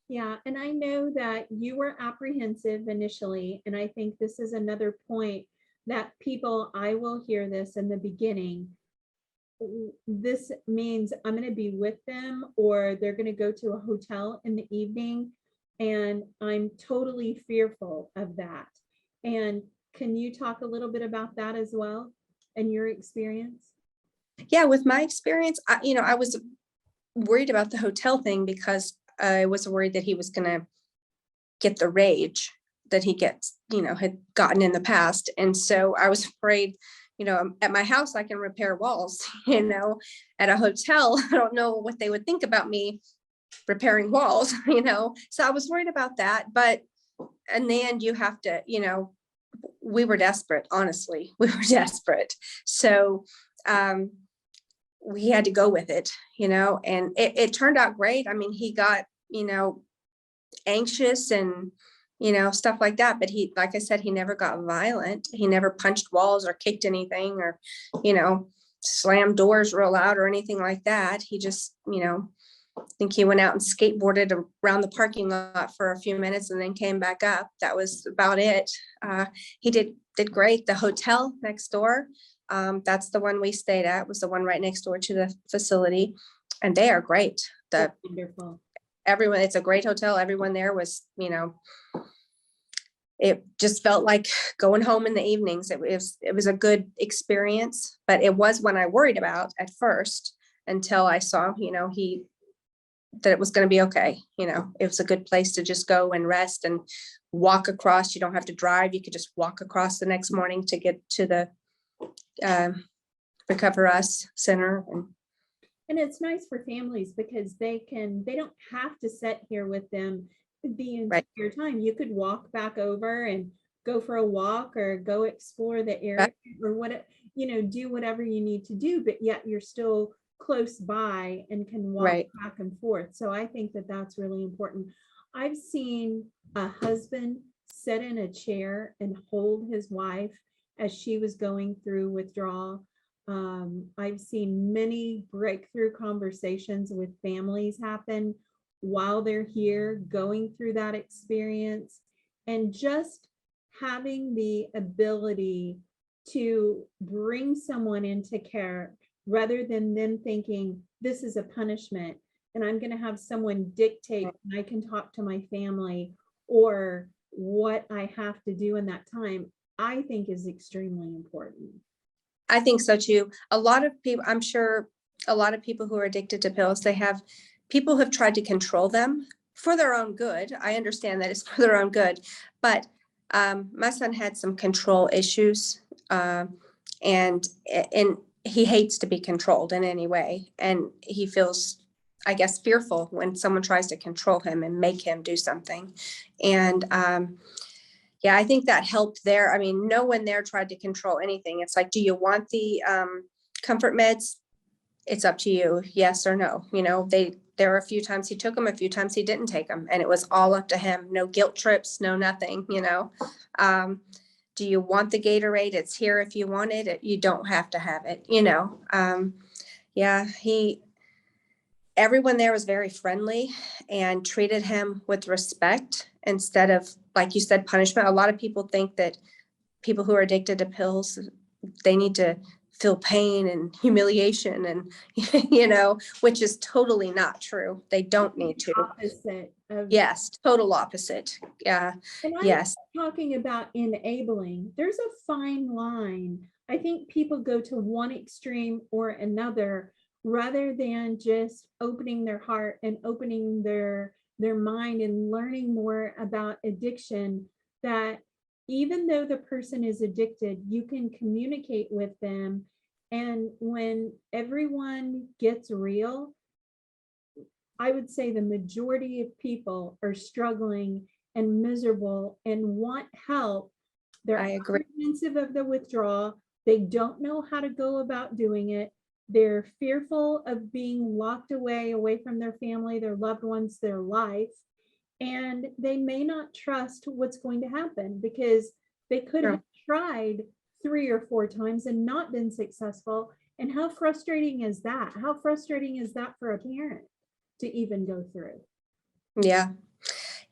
Yeah, and I know that you were apprehensive initially, and I think this is another point that people, I will hear this in the beginning. This means I'm going to be with them, or they're going to go to a hotel in the evening, and I'm totally fearful of that. And can you talk a little bit about that as well and your experience? Yeah, with my experience, I was worried about the hotel thing because I was worried that he was going to get the rage that he had gotten in the past. And so I was afraid, at my house, I can repair walls, at a hotel, I don't know what they would think about me repairing walls, so I was worried about that. But in the end, you have to, we were desperate, honestly, we were desperate. So, we had to go with it, and it turned out great. I mean, he got, anxious and, stuff like that. But he, like I said, he never got violent. He never punched walls or kicked anything or, slammed doors real loud or anything like that. He just, I think he went out and skateboarded around the parking lot for a few minutes and then came back up. That was about it. He did great. The hotel next door, that's the one we stayed at, was the one right next door to the facility, and they are great. Wonderful. Everyone, it's a great hotel. Everyone there was, it just felt like going home in the evenings. It was a good experience, but it was one I worried about at first until I saw, that it was going to be okay. It was a good place to just go and rest and walk across. You don't have to drive. You could just walk across the next morning to get to the RecoverUs center. And it's nice for families because they don't have to sit here with them the entire time. You could walk back over and go for a walk or go explore the area or do whatever you need to do, but yet you're still close by and can walk back and forth. So I think that that's really important. I've seen a husband sit in a chair and hold his wife as she was going through withdrawal. I've seen many breakthrough conversations with families happen while they're here going through that experience, and just having the ability to bring someone into care rather than them thinking this is a punishment and I'm going to have someone dictate when I can talk to my family or what I have to do in that time, I think is extremely important. I think so too. A lot of people, I'm sure a lot of people who are addicted to pills, people who have tried to control them for their own good. I understand that it's for their own good, but my son had some control issues, and he hates to be controlled in any way. And he feels, I guess, fearful when someone tries to control him and make him do something. And yeah, I think that helped there. I mean, no one there tried to control anything. It's like, do you want the comfort meds? It's up to you. Yes or no. There were a few times he took them, a few times he didn't take them, and it was all up to him. No guilt trips, no nothing. Do you want the Gatorade? It's here if you want it. You don't have to have it. Yeah, everyone there was very friendly and treated him with respect instead of, like you said, punishment. A lot of people think that people who are addicted to pills, they need to feel pain and humiliation and, which is totally not true. They don't need to. Opposite of, yes, total opposite. Yeah. And I'm yes. talking about enabling. There's a fine line. I think people go to one extreme or another rather than just opening their heart and opening their mind and learning more about addiction, that even though the person is addicted, you can communicate with them. And when everyone gets real, I would say the majority of people are struggling and miserable and want help. They're apprehensive of the withdrawal. They don't know how to go about doing it. They're fearful of being locked away from their family, their loved ones, their life. And they may not trust what's going to happen because they could have tried 3 or 4 times and not been successful. And how frustrating is that? How frustrating is that for a parent to even go through? Yeah.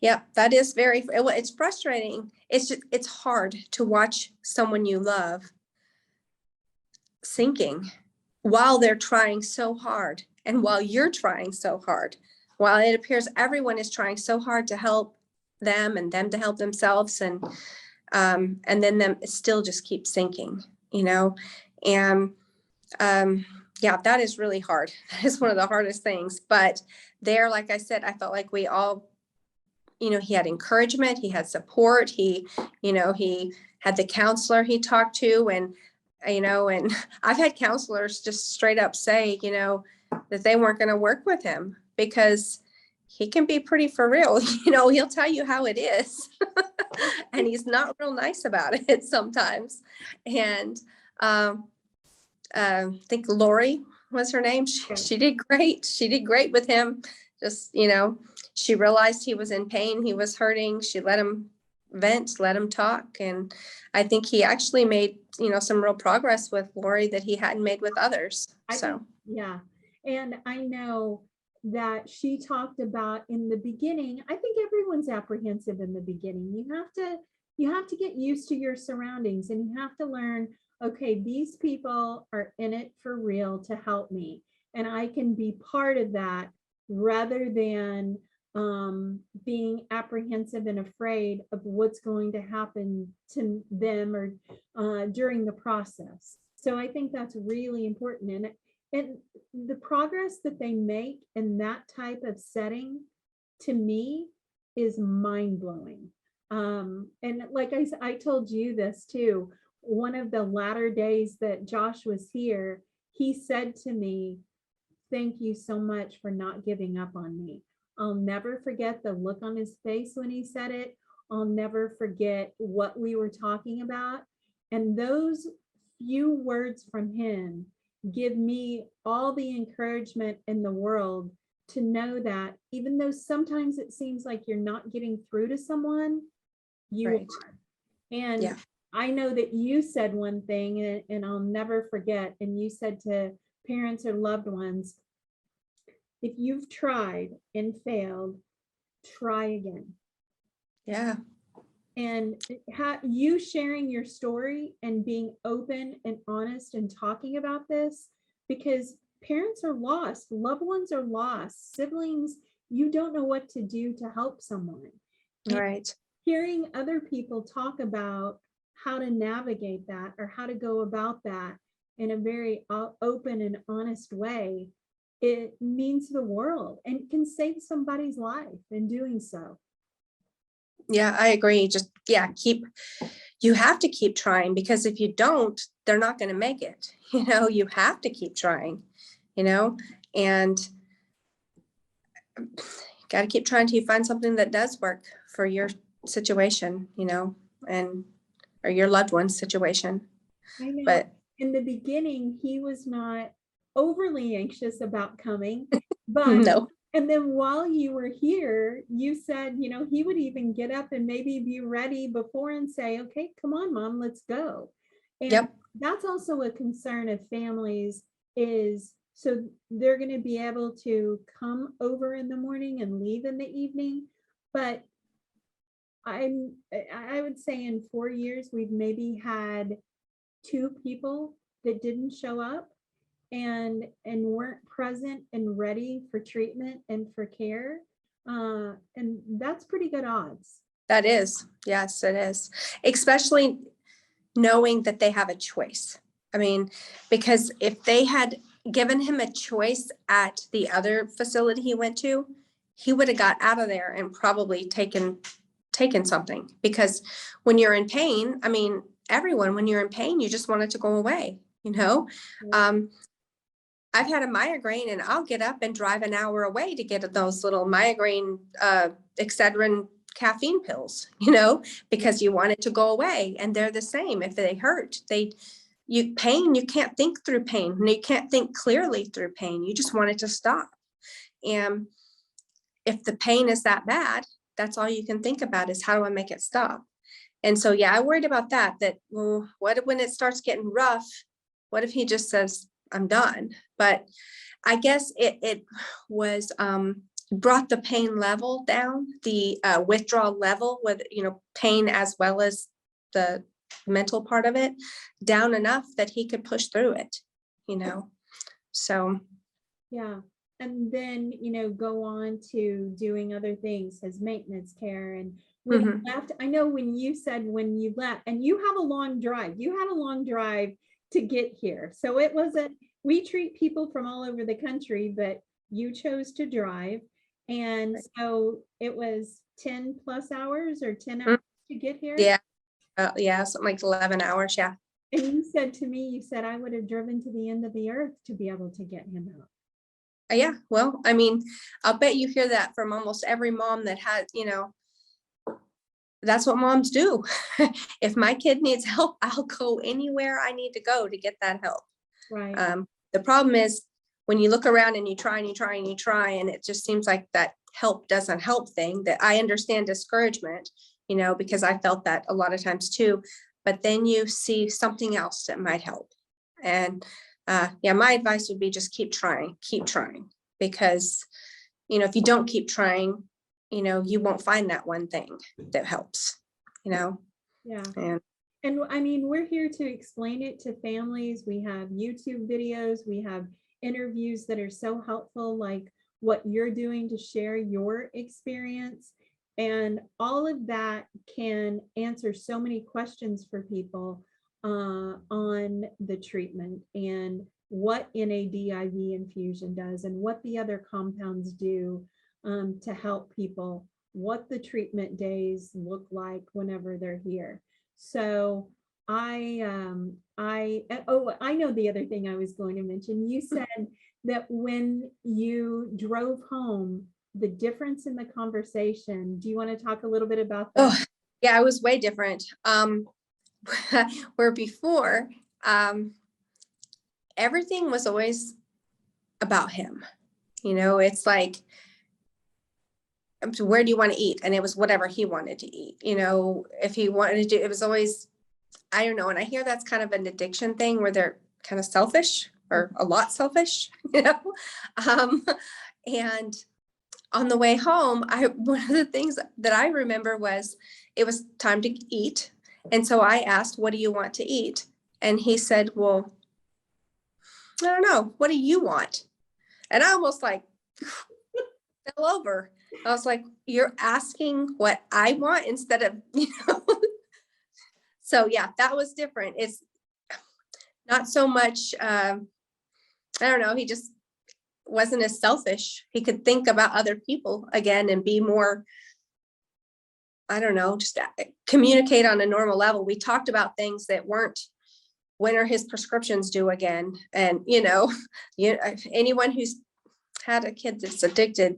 Yeah, that is it's frustrating. It's hard to watch someone you love sinking while they're trying so hard and while you're trying so hard, while it appears everyone is trying so hard to help them and them to help themselves. And then them still just keep sinking, and, yeah, that is really hard. That is one of the hardest things, but there, like I said, I felt like we all, he had encouragement, he had support, he had the counselor he talked to, and I've had counselors just straight up say, that they weren't going to work with him because he can be pretty for real. He'll tell you how it is and he's not real nice about it sometimes. And I think Lori was her name. She did great. She did great with him. Just, she realized he was in pain. He was hurting. She let him vent, let him talk. And I think he actually made, some real progress with Lori that he hadn't made with others. Yeah. And I know that she talked about in the beginning, I think everyone's apprehensive in the beginning. You have to get used to your surroundings, and you have to learn, okay, these people are in it for real to help me, and I can be part of that rather than being apprehensive and afraid of what's going to happen to them or during the process. So I think that's really important. And the progress that they make in that type of setting, to me, is mind-blowing. And like I told you this too, one of the latter days that Josh was here, he said to me, "Thank you so much for not giving up on me." I'll never forget the look on his face when he said it. I'll never forget what we were talking about. And those few words from him give me all the encouragement in the world to know that even though sometimes it seems like you're not getting through to someone, you are. And yeah. I know that you said one thing, and I'll never forget, and you said to parents or loved ones, if you've tried and failed, try again. Yeah. And you sharing your story and being open and honest and talking about this, because parents are lost, loved ones are lost, siblings, you don't know what to do to help someone. Right. And hearing other people talk about how to navigate that or how to go about that in a very open and honest way, it means the world and can save somebody's life in doing so. Yeah, I agree. Just, you have to keep trying, because if you don't, they're not going to make it. You have to keep trying, and got to keep trying till you find something that does work for your situation, or your loved one's situation. I know. But in the beginning, he was not overly anxious about coming, but no. And then while you were here, you said, he would even get up and maybe be ready before and say, okay, come on, Mom, let's go. And that's also a concern of families, is so they're going to be able to come over in the morning and leave in the evening. But I would say in 4 years, we've maybe had 2 people that didn't show up and weren't present and ready for treatment and for care. And that's pretty good odds. That is. Yes, it is. Especially knowing that they have a choice. I mean, because if they had given him a choice at the other facility he went to, he would have got out of there and probably taken something. Because when you're in pain, I mean, everyone, when you're in pain, you just want it to go away, I've had a migraine and I'll get up and drive an hour away to get those little migraine Excedrin caffeine pills, because you want it to go away. And they're the same. If they hurt, you can't think through pain. You can't think clearly through pain. You just want it to stop. And if the pain is that bad, that's all you can think about is, how do I make it stop? And so, I worried about that, well, what when it starts getting rough? What if he just says, I'm done? But I guess it was brought the pain level down, the withdrawal level with, pain as well as the mental part of it down enough that he could push through it, so. Yeah. And then, go on to doing other things as maintenance care. And when you left, I know when you said when you left, and you have a long drive, you had a long drive to get here. So it wasn't, we treat people from all over the country, but you chose to drive. And so it was 10 plus hours or 10 hours to get here. Yeah. Yeah. Something like 11 hours. Yeah. And you said to me, you said, I would have driven to the end of the earth to be able to get him out. Yeah. Well, I mean, I'll bet you hear that from almost every mom that has, that's what moms do. If my kid needs help, I'll go anywhere I need to go to get that help. Right. The problem is when you look around and you try and you try and you try, and it just seems like that help doesn't help thing. That I understand discouragement, because I felt that a lot of times too, but then you see something else that might help. And my advice would be just keep trying, because, if you don't keep trying, you won't find that one thing that helps, Yeah. And I mean, we're here to explain it to families. We have YouTube videos, we have interviews that are so helpful, like what you're doing to share your experience. And all of that can answer so many questions for people on the treatment and what NADIV infusion does and what the other compounds do to help people, what the treatment days look like whenever they're here. So I know the other thing I was going to mention. You said that when you drove home, the difference in the conversation. Do you want to talk a little bit about that? Oh, yeah, it was way different. Where before, everything was always about him. It's like, where do you want to eat? And it was whatever he wanted to eat. If he wanted to, it was always, I don't know. And I hear that's kind of an addiction thing where they're kind of selfish or a lot selfish, and on the way home, one of the things that I remember was it was time to eat. And so I asked, what do you want to eat? And he said, well, I don't know. What do you want? And I almost fell over. I was like, you're asking what I want instead of, So yeah, that was different. It's not so much, I don't know. He just wasn't as selfish. He could think about other people again and be more, I don't know, just communicate on a normal level. We talked about things that weren't, when are his prescriptions due again? And, anyone who's had a kid that's addicted,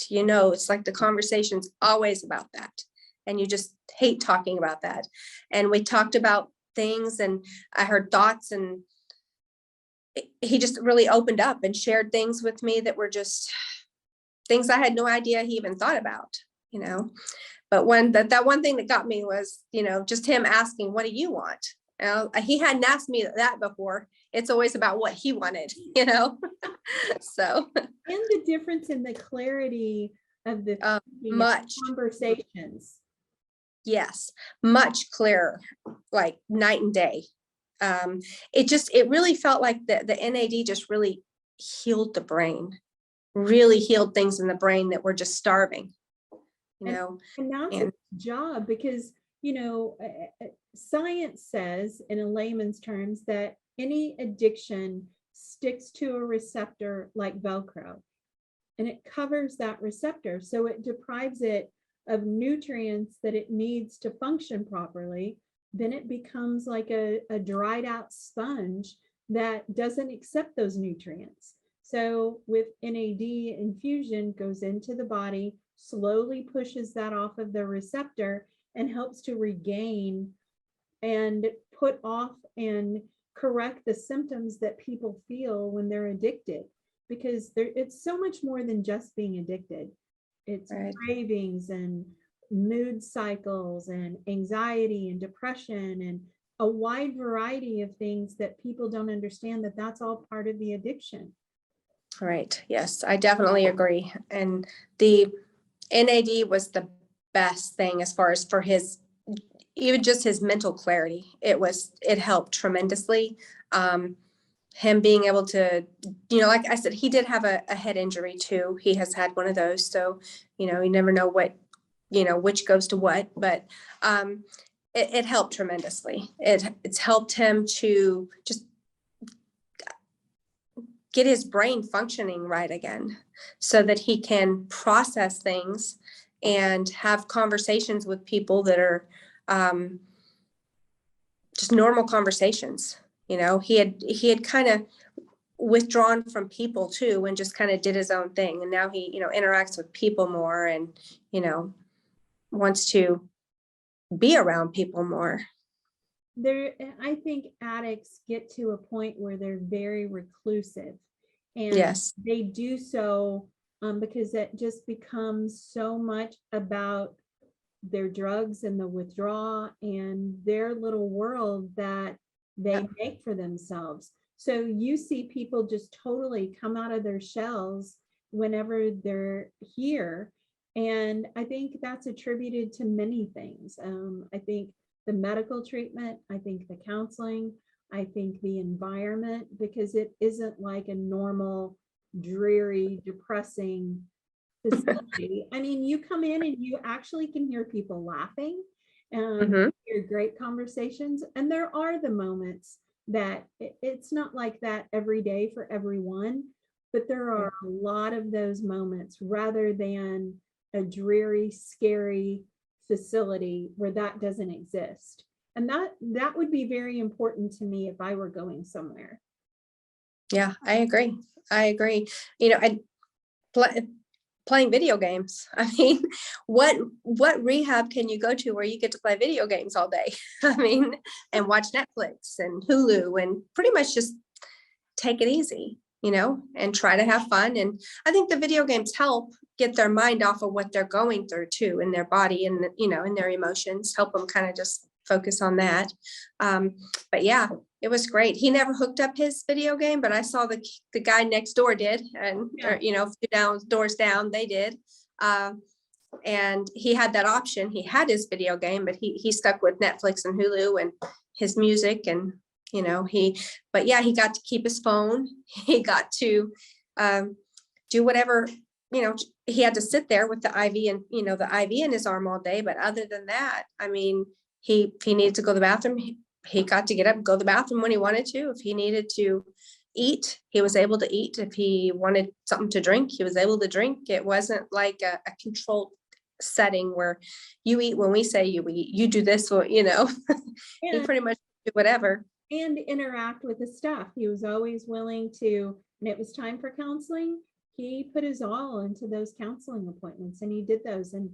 it's like the conversation's always about that. And you just hate talking about that. And we talked about things and I heard thoughts, and he just really opened up and shared things with me that were just things I had no idea he even thought about, But that one thing that got me was, just him asking, what do you want? He hadn't asked me that before. It's always about what he wanted, So. And the difference in the clarity of the much conversations. Yes, much clearer, like night and day. It really felt like the NAD just really healed the brain, really healed things in the brain that were just starving, And that's its job, because, science says in a layman's terms that any addiction sticks to a receptor like Velcro, and it covers that receptor. So it deprives it of nutrients that it needs to function properly. Then it becomes like a dried out sponge that doesn't accept those nutrients. So with NAD infusion, goes into the body, slowly pushes that off of the receptor and helps to regain and put off and correct the symptoms that people feel when they're addicted, because it's so much more than just being addicted. It's Right. cravings and mood cycles and anxiety and depression and a wide variety of things that people don't understand, that that's all part of the addiction. Right. Yes, I definitely agree. And the NAD was the best thing as far as for his, even just his mental clarity. It helped tremendously. Him being able to, like I said, he did have a head injury too. He has had one of those. So, you never know what, which goes to what, but, it helped tremendously. It's helped him to just get his brain functioning right again so that he can process things and have conversations with people that are just normal conversations. He had kind of withdrawn from people too and just kind of did his own thing. And now he, interacts with people more and, wants to be around people more. I think addicts get to a point where they're very reclusive, and Yes. they do so because it just becomes so much about their drugs and the withdrawal and their little world that they make for themselves. So you see people just totally come out of their shells whenever they're here. And I think that's attributed to many things. I think the medical treatment, I think the counseling, I think the environment, because it isn't like a normal, dreary, depressing facility. I mean, you come in and you actually can hear people laughing and hear great conversations. And there are the moments that it's not like that every day for everyone, but there are a lot of those moments rather than a dreary, scary facility where that doesn't exist. And that would be very important to me if I were going somewhere. Yeah, I agree. I playing video games. I mean, what rehab can you go to where you get to play video games all day? I mean, and watch Netflix and Hulu and pretty much just take it easy, and try to have fun. And I think the video games help get their mind off of what they're going through too, in their body and, in their emotions, help them kind of just focus on that. But yeah, it was great. He never hooked up his video game, but I saw the guy next door did, and, a few doors down, they did. And he had that option. He had his video game, but he stuck with Netflix and Hulu and his music and, but yeah, he got to keep his phone. He got to do whatever, he had to sit there with the IV and, the IV in his arm all day. But other than that, I mean, if he needed to go to the bathroom, he got to get up and go to the bathroom when he wanted to. If he needed to eat, he was able to eat. If he wanted something to drink, he was able to drink. It wasn't like a controlled setting where you eat when we say you eat, you do this, or, he pretty much do whatever. And interact with the staff. He was always willing to, when it was time for counseling, he put his all into those counseling appointments and he did those. And,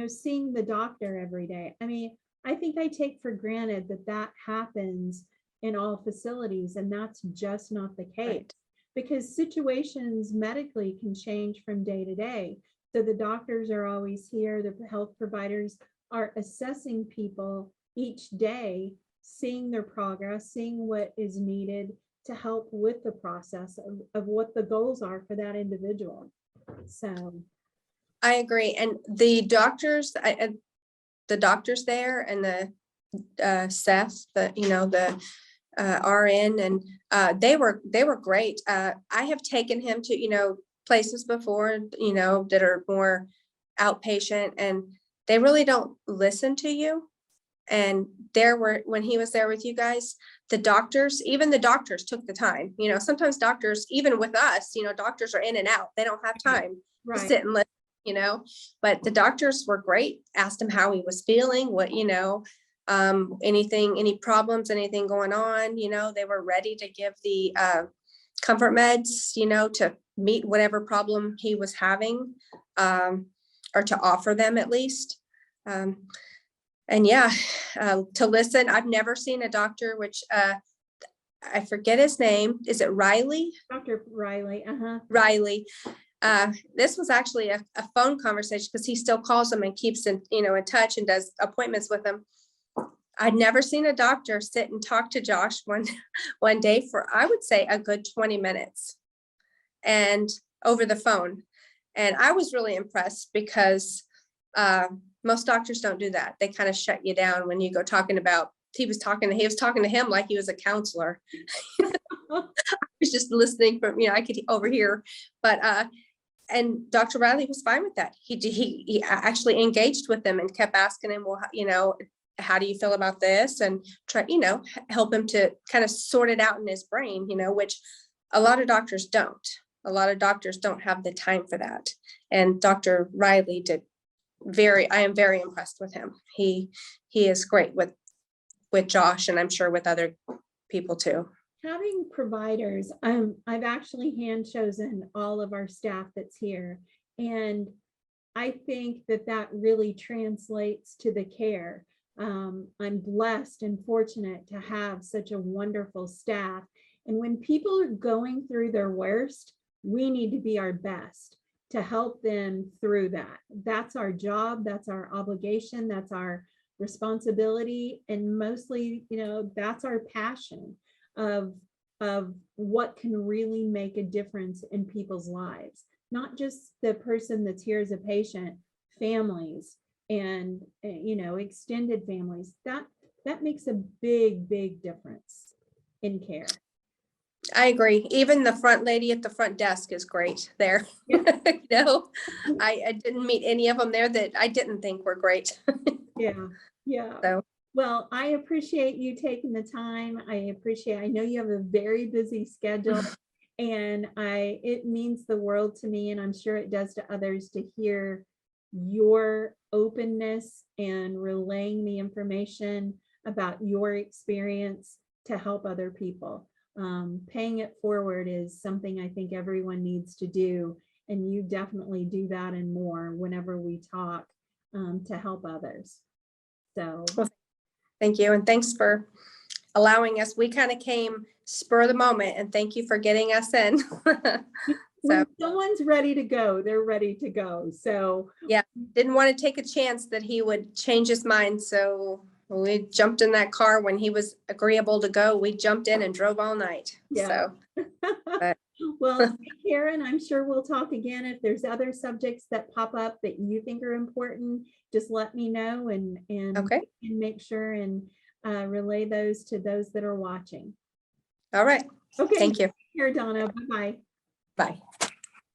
seeing the doctor every day. I mean, I think I take for granted that happens in all facilities, and that's just not the case. Right. Because situations medically can change from day to day. So the doctors are always here, the health providers are assessing people each day, seeing their progress, seeing what is needed to help with the process of what the goals are for that individual. So I agree. And the doctors, the doctors there and the Seth, the RN, and they were great. I have taken him to, places before, that are more outpatient, and they really don't listen to you. And when he was there with you guys, even the doctors took the time, sometimes doctors, even with us, doctors are in and out. They don't have time to sit and listen, but the doctors were great. Asked him how he was feeling, what, any problems, anything going on, they were ready to give the comfort meds, to meet whatever problem he was having, or to offer them at least. And yeah, to listen. I've never seen a doctor, which I forget his name. Is it Riley? Dr. Riley. Riley. This was actually a phone conversation because he still calls them and keeps in touch and does appointments with them. I'd never seen a doctor sit and talk to Josh one day for, I would say, a good 20 minutes. and over the phone. And I was really impressed because most doctors don't do that. They kind of shut you down when you go talking about, he was talking to him like he was a counselor. I was just listening from, I could overhear, but and Dr. Riley was fine with that. He actually engaged with them and kept asking him, well, how do you feel about this? And try, help him to kind of sort it out in his brain, which a lot of doctors don't. A lot of doctors don't have the time for that. And Dr. Riley did I am very impressed with him. He is great with Josh, and I'm sure with other people too. Having providers, I've actually hand chosen all of our staff that's here. And I think that really translates to the care. I'm blessed and fortunate to have such a wonderful staff. And when people are going through their worst, we need to be our best to help them through that. That's our job, that's our obligation, that's our responsibility. And mostly, that's our passion of what can really make a difference in people's lives. Not just the person that's here as a patient, families and, extended families. That makes a big, big difference in care. I agree. Even the front lady at the front desk is great there. Yeah. I didn't meet any of them there that I didn't think were great. Yeah. So. Well, I appreciate you taking the time. I know you have a very busy schedule, and it means the world to me, and I'm sure it does to others, to hear your openness and relaying the information about your experience to help other people. Paying it forward is something I think everyone needs to do, and you definitely do that and more whenever we talk to help others. So. Well, thank you. And thanks for allowing us. We kind of came spur of the moment, and thank you for getting us in. When someone's ready to go, they're ready to go. So yeah, didn't want to take a chance that he would change his mind. So we jumped in that car when he was agreeable to go. We jumped in and drove all night. Yeah. So, well, take care, and I'm sure we'll talk again. If there's other subjects that pop up that you think are important, just let me know, and okay, and make sure and relay those to those that are watching. All right. Okay. Thank you. Here, Donna. Bye-bye. Bye.